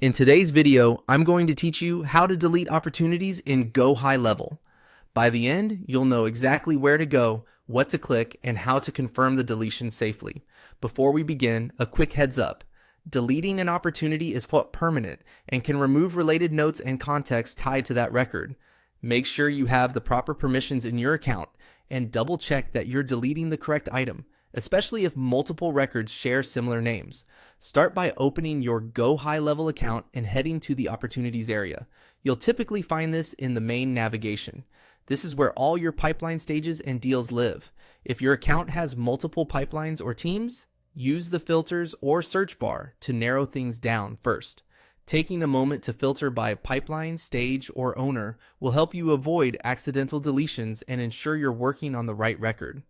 In today's video, I'm going to teach you how to delete opportunities in GoHighLevel. By the end, you'll know exactly where to go, what to click, and how to confirm the deletion safely. Before we begin, a quick heads up. Deleting an opportunity is permanent and can remove related notes and context tied to that record. Make sure you have the proper permissions in your account and double check that you're deleting the correct item, especially if multiple records share similar names. Start by opening your GoHighLevel account and heading to the Opportunities area. You'll typically find this in the main navigation. This is where all your pipeline stages and deals live. If your account has multiple pipelines or teams, use the filters or search bar to narrow things down first. Taking a moment to filter by pipeline, stage, or owner will help you avoid accidental deletions and ensure you're working on the right record.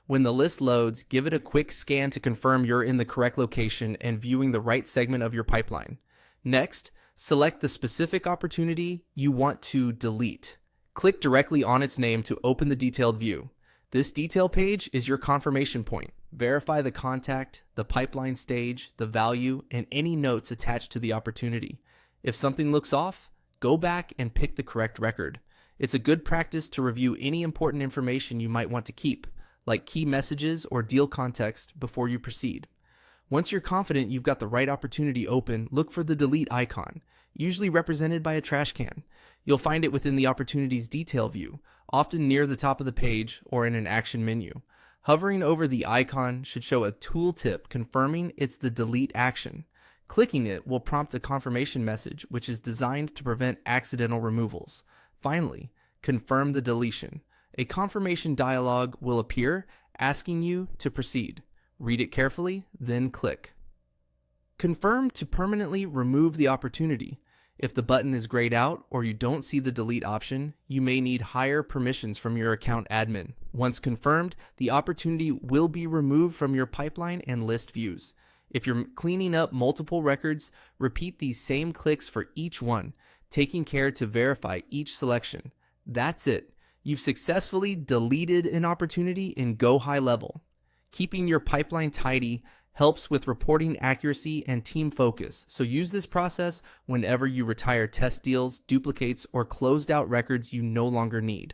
When the list loads, give it a quick scan to confirm you're in the correct location and viewing the right segment of your pipeline. Next, select the specific opportunity you want to delete. Click directly on its name to open the detailed view. This detail page is your confirmation point. Verify the contact, the pipeline stage, the value, and any notes attached to the opportunity. If something looks off, go back and pick the correct record. It's a good practice to review any important information you might want to keep, like key messages or deal context, before you proceed. Once you're confident you've got the right opportunity open, look for the delete icon, usually represented by a trash can. You'll find it within the opportunity's detail view, often near the top of the page or in an action menu. Hovering over the icon should show a tooltip confirming it's the delete action. Clicking it will prompt a confirmation message, which is designed to prevent accidental removals. Finally, confirm the deletion. A confirmation dialog will appear asking you to proceed. Read it carefully, then click. Confirm to permanently remove the opportunity. If the button is grayed out or you don't see the delete option, you may need higher permissions from your account admin. Once confirmed, the opportunity will be removed from your pipeline and list views. If you're cleaning up multiple records, repeat these same clicks for each one, taking care to verify each selection. That's it. You've successfully deleted an opportunity in GoHighLevel. Keeping your pipeline tidy helps with reporting accuracy and team focus, so use this process whenever you retire test deals, duplicates, or closed out records you no longer need.